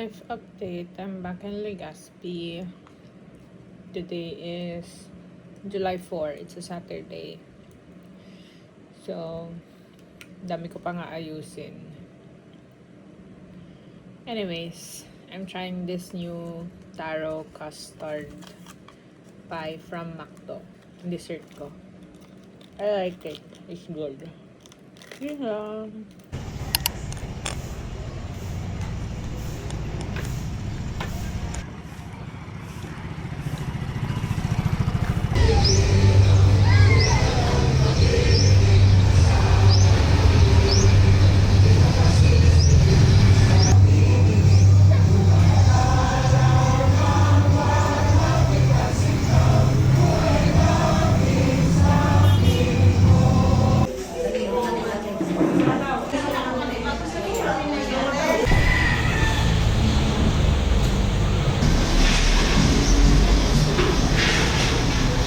life update. I'm back in Legazpi. Today is July 4. It's a Saturday. So, dami ko pa nga ayusin. Anyways, I'm trying this new taro custard pie from Macdo. Dessert ko. I like it. It's good. Yeah.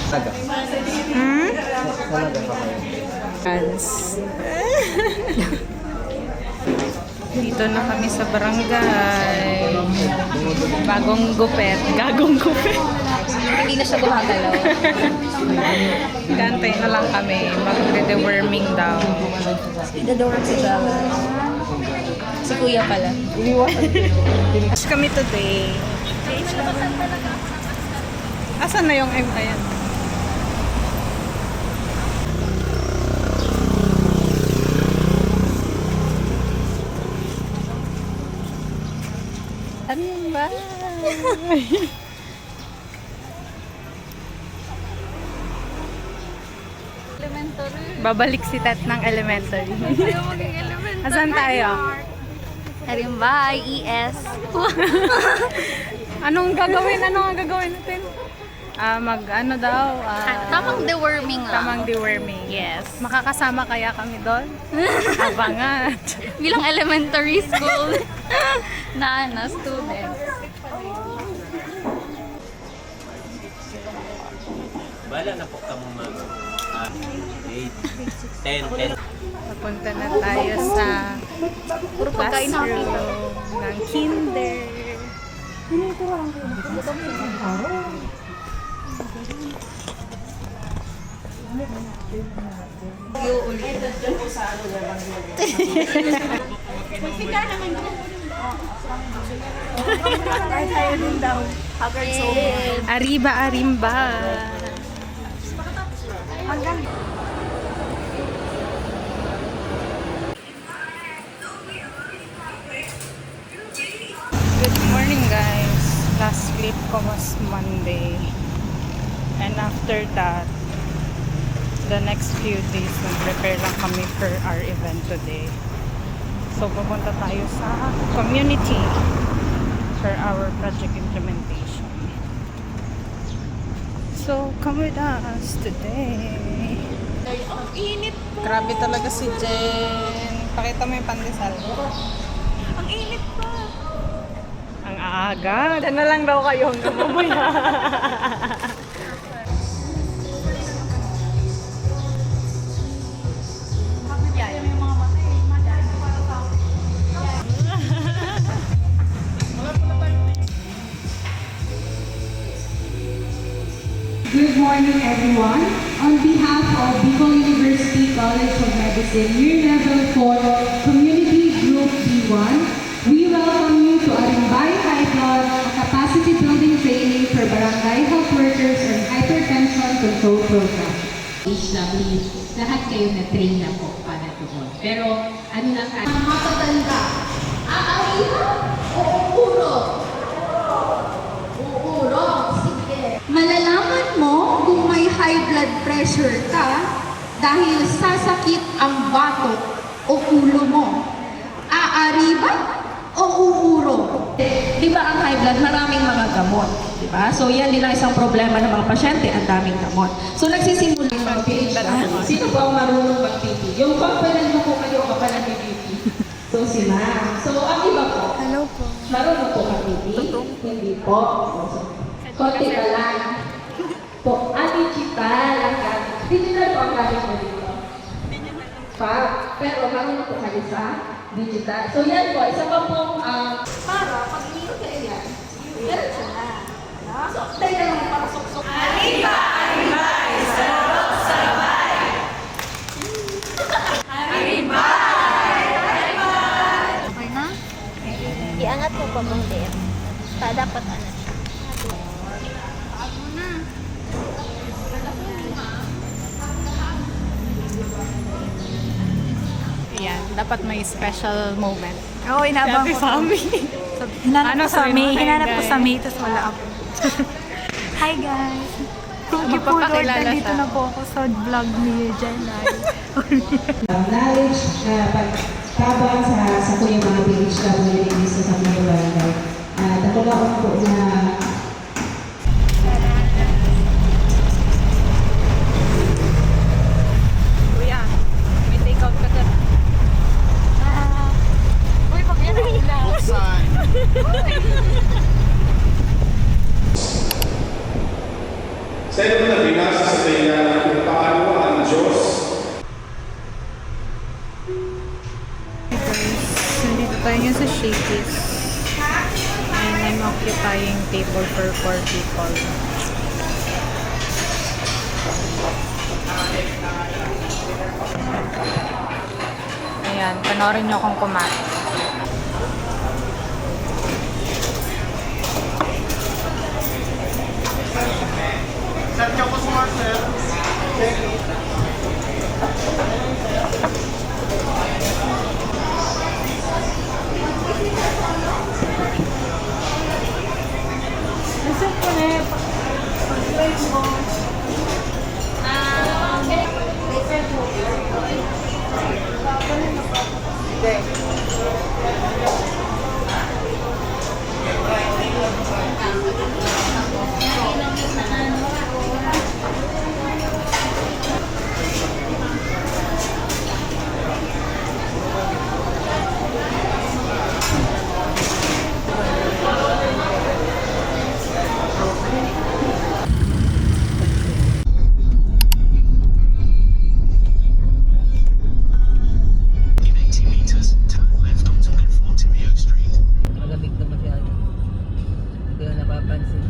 Talaga. Talaga pa kayo. Fans. Dito na kami sa barangay. Bagong gupet. Gagong gupet. Hindi na siya gumagalaw. Gantay na lang kami. Magde-deworming daw. Idadorm si Java. Si Kuya pala. Cash kami today. Asan na yung M? Ayan. Ano yun ba? Elementary. Babalik si Tat ng elementary. Ayaw maging elementary. Asan tayo? Arimbay, ES. Anong gagawin? Ano ang gagawin natin? Ano daw? Tamang deworming lang. Tamang deworming. Yes. Makakasama kaya kami doon? Abangan. Bilang elementary school na students. Bala na po kamo mag 8, 10. Napunta na tayo sa Puro pagkain classroom ng kinder. Arriba, arimba. Good morning guys. Last clip ko was Monday. And after that, the next few days, nag-prepare lang kami for our event today. So, pupunta tayo sa community for our project implementation. So, come with us today. Ang init po. Grabe talaga si Jen. Pakita mo yung pandesal. Ang init pa. Ang aga. Diyan na lang daw kayo hanggang mamaya. Good morning, everyone. On behalf of Bicol University College of Medicine, Year Level 4, Community Group B1, we welcome you to Arimbay Hypon, a capacity building training for barangay health workers and hypertension control program. HW, lahat kayo na-train na po para doon. Pero, ano lang ka? Makatanda, aarihan o uurong? Uurong, sige. Malalaman mo kung may high blood pressure ka dahil sasakit ang batok o ulo mo. Aari ba o uuro? Di ba ang high blood, maraming mga gamot. Di ba? So yan din ang isang problema ng mga pasyente, ang daming gamot. So nagsisimula yung mag-PH na. Sino po ang marunong mag-PT? Yung pampalan mo po kayo kapag nag-PT. So si ma'am. So ang iba po. Hello po. Marunong po mag-PT? Hindi po. Konti na lang. Po, digital ang gamit. Digital po ang gamit mo dito. Pero marunong po kayo sa digital. So yan po, isa pa pong para pag Diretso na. No? So, tayo na lang pakasuksok. Okay na? Iangat mo pa bang din? Dapat ano siya. Ano na? Yan, dapat may special moment. Oo, inabang Happy ko. family. Hinanap Ano ko sa sabi mo? May. Hi, Hinanap ko guys. sa May, tapos wala ako. Hi, guys. Thank you po, Lord. Magpapakilala Nandito siya. na po ako sa vlog ni Jenay. Knowledge, pagtabang sa kuya mga village communities sa mga barangay. Ako lang po na Kuya, may take out ka dyan. Uy, pag yan ang ilaw. Sa ito na binasa sa kanya na kung paano ang Diyos Nandito tayo ngayon sa Shakey's. And I'm occupying table for 4 people. Ayan, panoorin nyo kung kumain. Malamig na masyado. Hindi ko na napapansin.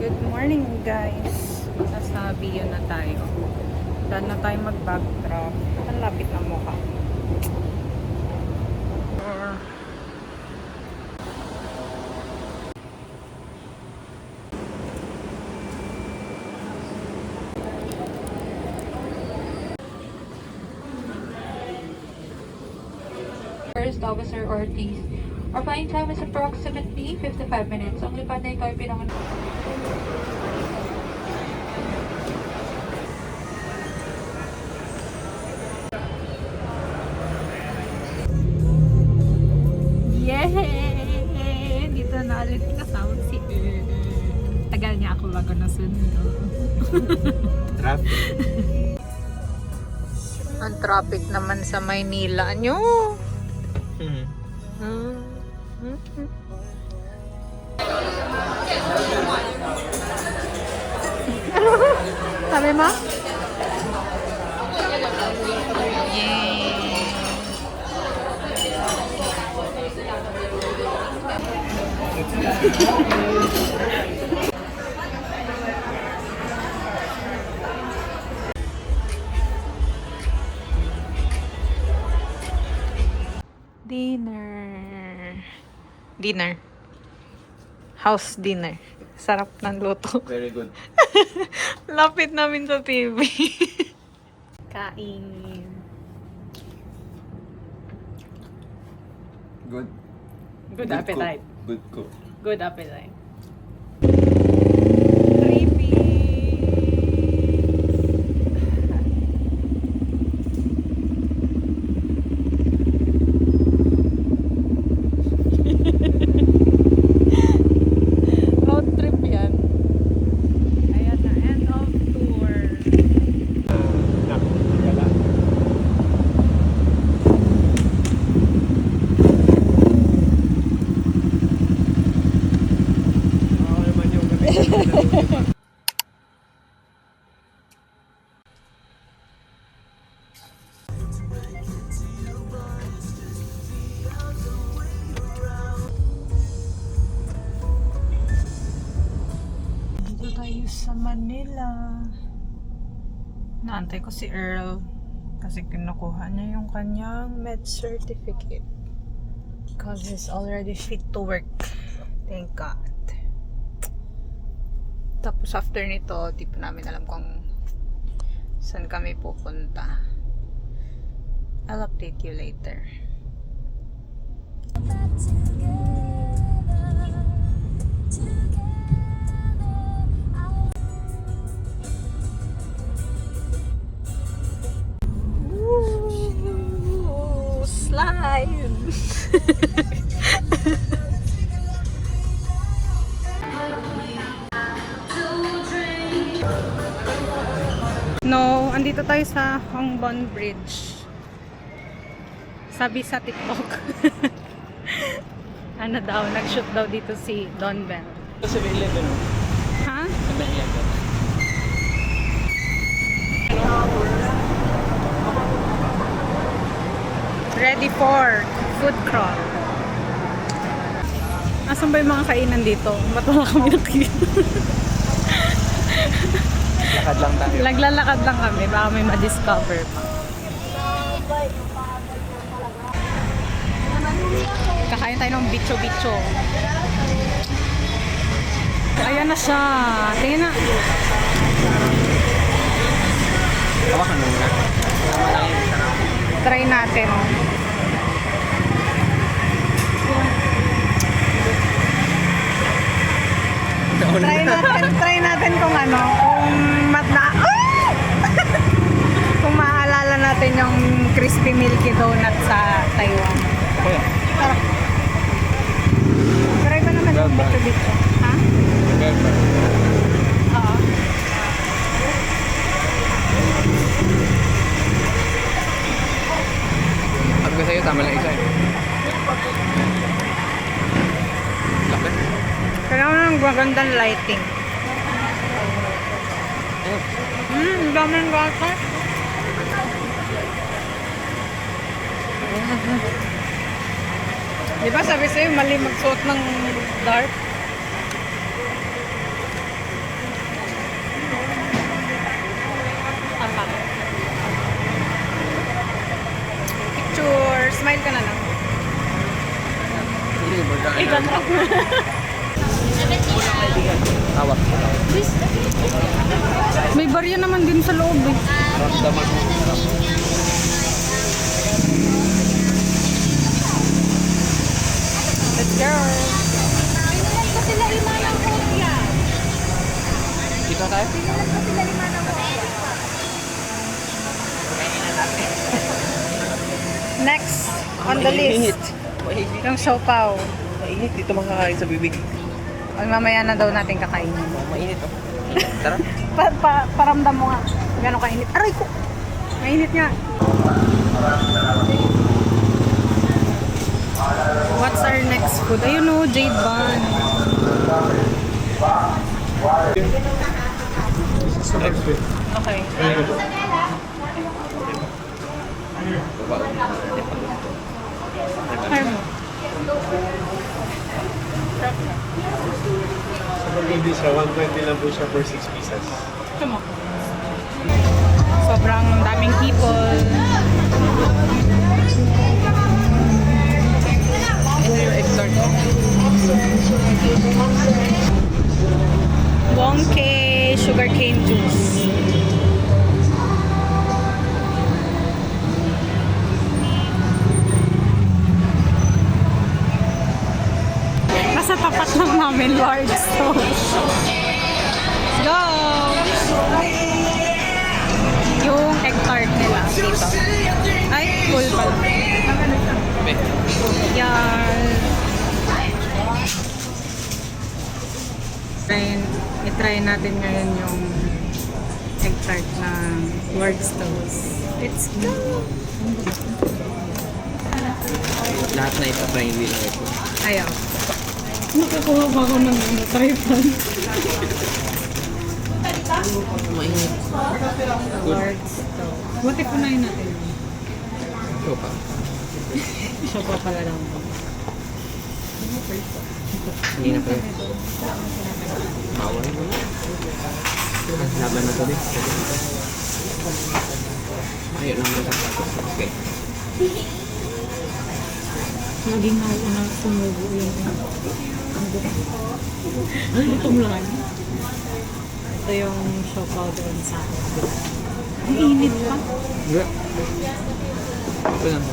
Good morning guys. Nasa Bio na tayo. Dahil na tayo mag-backdrop. Ang lapit ng mukha. First Officer Ortiz. Our flying time is approximately 55 minutes. Ang lipad na ito ay pinangan... Yay! Dito na ulit kasama si Tagal niya ako bago nasundo. Traffic. Ang traffic naman sa Maynila nyo. Sabi mo? Dinner. House dinner. Sarap ng luto. Very good. Lapit namin sa TV. Kain. Good. Good appetite. Good cook. Good appetite. Road trip yan. Ayan na, end of tour. sa Manila. Naantay ko si Earl kasi kinukuha niya yung kanyang med certificate because he's already fit to work. Thank God. Tapos after nito, di pa namin alam kung saan kami pupunta. I'll update you later. Ooh, slide! No, andito tayo sa Hongbon Bridge. Sabi sa TikTok. Ano daw, nag-shoot daw dito si Don Bell. Sa 7-Eleven, no? Ha? Sa 7-Eleven. Ready for food crawl. Asan ba yung mga kainan dito? Ba't wala kami nakikita? Lakad lang tayo. Naglalakad lang kami, baka may ma-discover pa. Kakain tayo ng bicho-bicho. Ayan na siya. Tingnan na. Hawakan mo muna. Try natin. Try natin kung ano, kung maaalala natin yung crispy milky donut sa Taiwan. Kaya. Tara. Try ba naman yung bicho-bicho? Ha? Oo. Sabi ko sa'yo, tama lang isa eh. Laki. Kailangan ng magandang lighting. Ang daming gata. Di ba sabi sa'yo, mali magsuot ng dark? Tama. Picture. Smile ka na lang. Hindi, magkain na. Ikan rock na. Hawak. May barya naman din sa loob eh. Ramdaman mo. Let's go. Dito tayo? Next on the list, Mainit. yung siopaw. Mainit. Dito makakain sa bibig. Ay, mamaya na daw natin kakainin. Mainit oh. Tara. Paramdam mo nga. Gano'ng kainit. Aray ko! Mainit nga. What's our next food? Ayun o, jade bun. Okay. Try mo. Hindi siya, 120 lang po siya for 6 pieces. Come on. Sobrang daming people. Ito yung extort ko. Wongke sugarcane juice. Nasa tapat lang namin, Lord. So, let's go! Yung egg tart nila dito. Ay, full pala. Yan. I-try natin ngayon yung egg tart ng Lord's Toast. Let's go! Lahat na ito pa hindi lang ito. Ayaw. Nakakuha pa ako ng tripod. Mainit. Lord's Toast. Buti kunain natin. Ito pa. Siya pa pala lang. Hindi na pala. Bawal mo. Laban na to din. Ayun lang mga sapatos. Okay. Laging na sumubo yung gutom lang. Ito yung siopaw doon sa akin. Ang init pa. Enggak. Ito lang.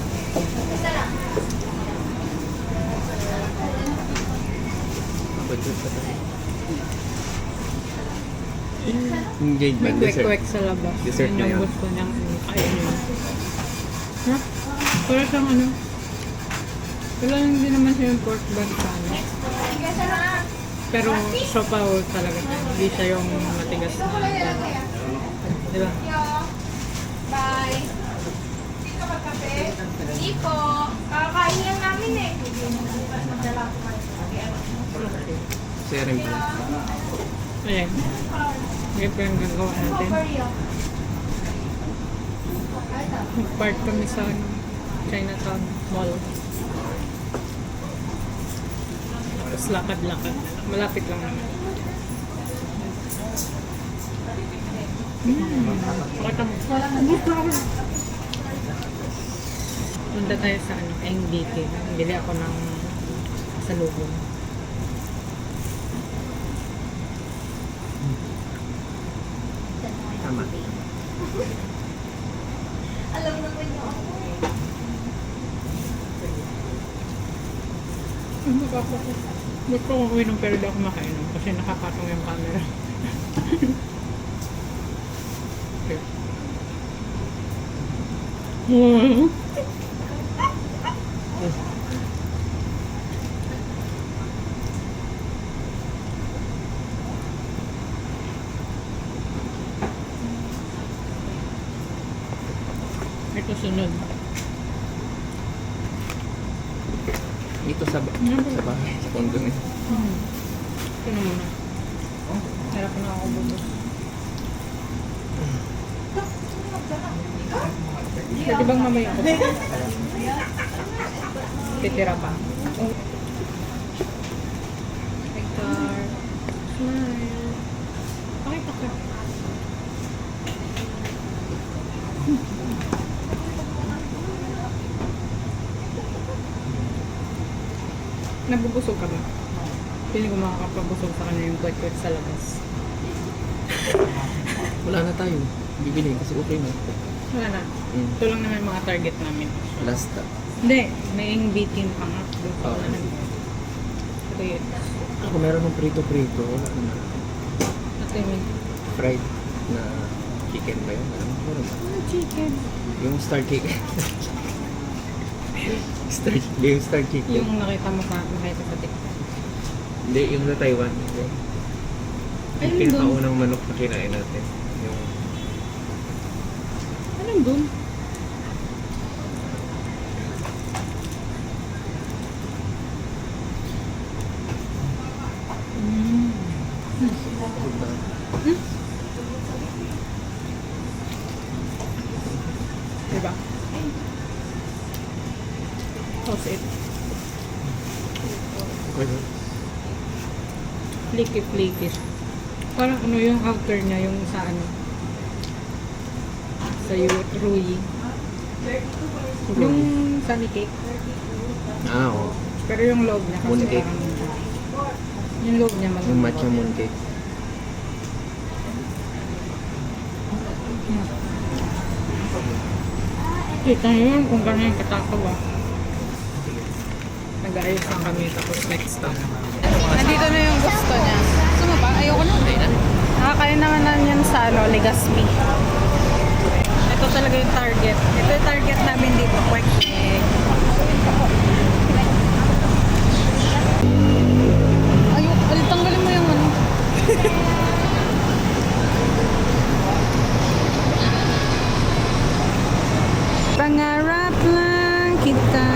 Betul betul. Hindi ba? May kwek-kwek sa labas. Dessert Yun na yung yun. gusto niyang kainin. Ha? Para siyang ano? Wala hindi naman siya yung pork bun sa ano. Pero siopaw talaga siya. Hindi siya yung matigas na. Di ba? Bye. Hindi po. Kakain lang namin eh. Sharing pala. Ayan. Ngayon pa yung gagawa natin. Mag-park kami sa ano, Chinatown Mall. Tapos lakad-lakad. Malapit lang naman. Pakita mo. Punta tayo sa ano, NBT. Bili ako ng salubong. Tama. Alam naman niyo ako. Ano ba ako? Gusto ko uminom pero di ako makainom kasi nakakatong yung camera. Okay. Ito sunod. Ito sa bahay, sa condo niya. Ito na muna. Harap na ako bubos. Pwede bang mamaya ako? Titira pa. Hector. Smile. Pakita ka. Nabubusog ka ba? Piling ko makakapabusog sa kanya yung kwek-kwek sa labas. Wala na tayo. Bibili kasi okay na. Wala na. Ito lang naman yung mga target namin. Last stop. Hindi, may bitin pa nga. Doon pa Oo. wala na. Ito yun. Ako meron ng prito-prito. Wala na. Ito yung Fried na chicken ba yun? Meron ba? chicken. Yung star chicken. Yung star chicken. Yung nakita mo sa TikTok. Hindi, yung sa Taiwan. Hindi. Yung Ayun pinakaunang manok na kinain natin. Yung Anong dun? Diba? How's it? ano? Flaky. Parang ano yung outer niya, yung sa ano? Sa Ruyi. Yung sunny cake. Ah, oo. Pero yung loob niya kasi Mooncake. parang yung loob niya Yung matcha mooncake. Kita niyo yun kung gano'n yung katakaw ah. Nag-ayos lang kami tapos next time. Nandito na yung gusto niya. Gusto mo ba? Ayoko na. Nakakain naman na yan sa ano, Legazpi. Ito talaga yung target. Ito yung target namin dito. Kwek egg. Ayun, tanggalin mo yung ano. Pangarap lang kita.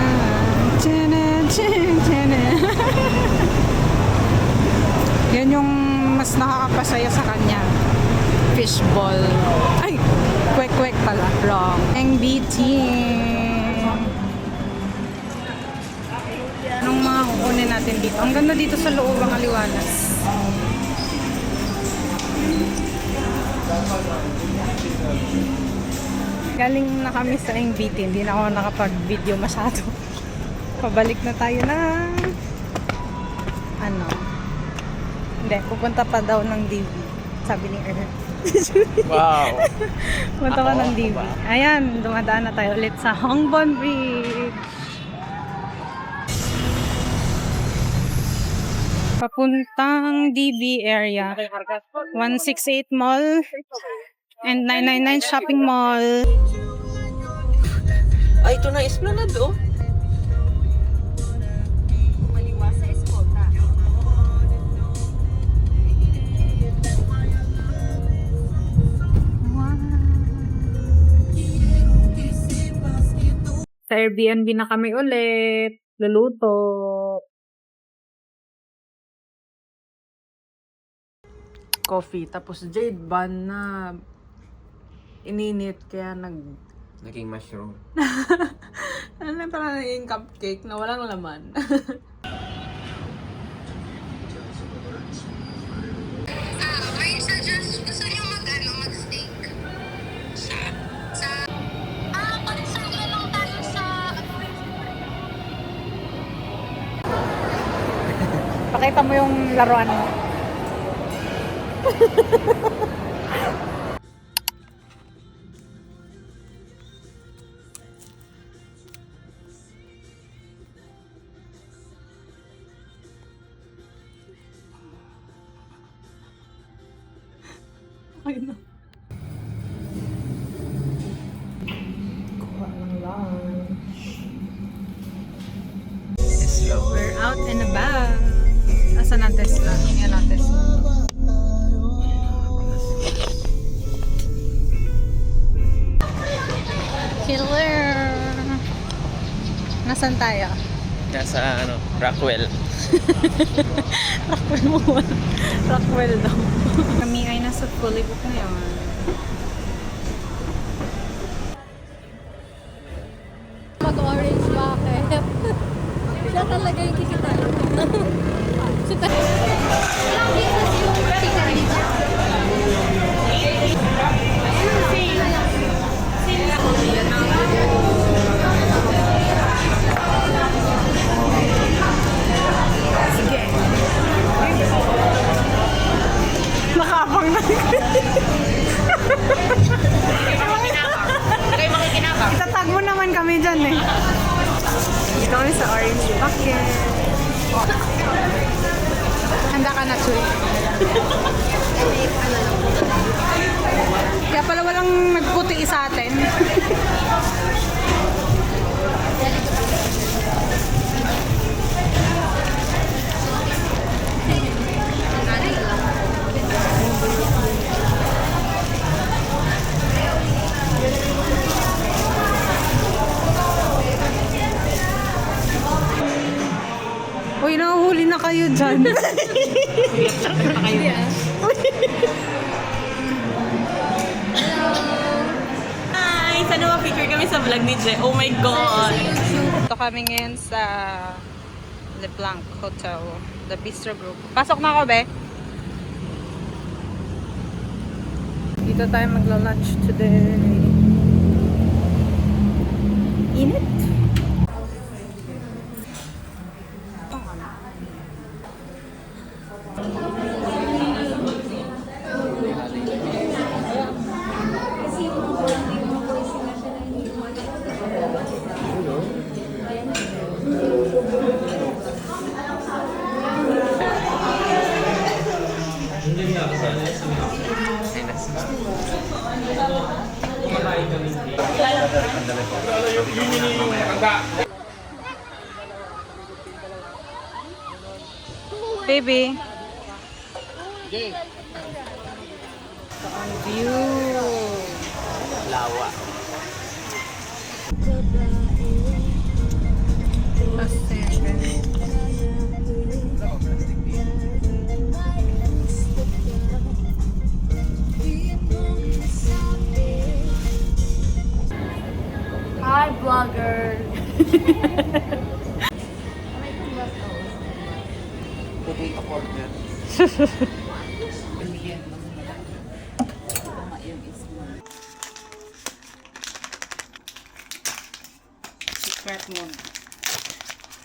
Yan yung mas nakakapasaya sa kanya. Fishball. Ay! Kwek-kwek pala. Wrong. NBT. Anong mga kukunin natin dito. Ang ganda dito sa loob ang Aliwalas. Galing na kami sa MBT. Hindi na ako nakapag-video masyado. Pabalik na tayo na ano. Hindi, pupunta pa daw ng DV. Sabi ni Earl. Wow! Punta ka Ako, ng DV. ba? Ayan, dumadaan na tayo ulit sa Hongbon Bridge. Papuntang DB area. 168 Mall and 999 Shopping Mall. Ay, ito na Esplanade, oh. Sa Airbnb na kami ulit. Luluto. Coffee. Tapos jade ban na ininit. Kaya Naging mushroom. ano na parang naging cupcake na walang laman. Are you suggest, gusto niyo mag-steak? Pagsangla lang tayo sa... Pakita mo yung laruan mo. Ay na. Kuha ng lunch. We're out and about. Asan ang Tesla? Yan ang Tesla. Hello! Nasaan tayo? Nasa Rockwell. Rockwell mo. Rockwell daw. Kami ay nasa fully book ngayon. Mag-orange bakit? Siya talaga yung kikita. Siya talaga. Sige. Nakabang na. Itatag mo naman kami dyan eh. Dito kami sa orange bucket. Oh. Handa ka na, Chuy. Kaya pala walang nagputi sa atin. Uy, nahuhuli na kayo dyan. Hi! Sana ma-picture kami sa vlog ni Je. Oh my God! Ito kami ngayon sa Le Blanc Hotel, the Bistro Group. Pasok na ako, be. Dito tayo magla-lunch today. Init? Baby. Ang view. Lawa. Hi, vlogger! Secret muna.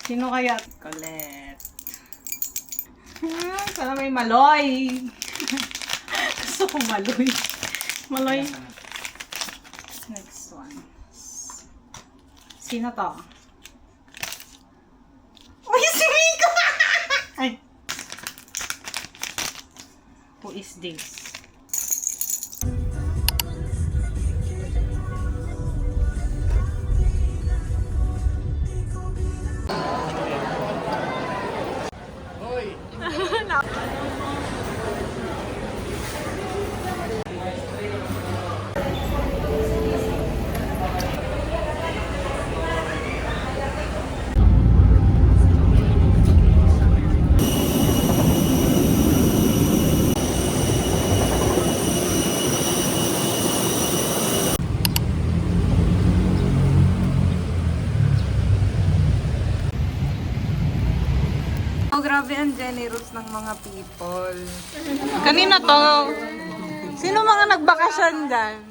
Sino kaya? Colette. Sana may maloy. Gusto ko maloy. Maloy. Next one. Sino to? Uy, si Mika! Ay. Who is this? Oh, grabe ang generous ng mga people. Kanina to? Sino mga nagbakasyon dyan?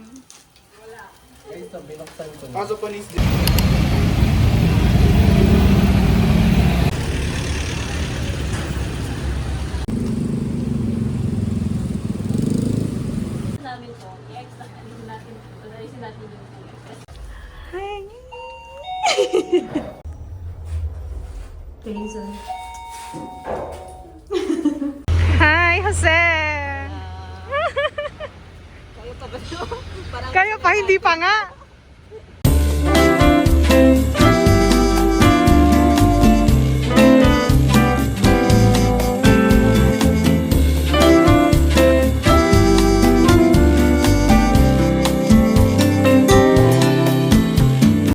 Hi, Jose! Kayo pa, hindi pa nga.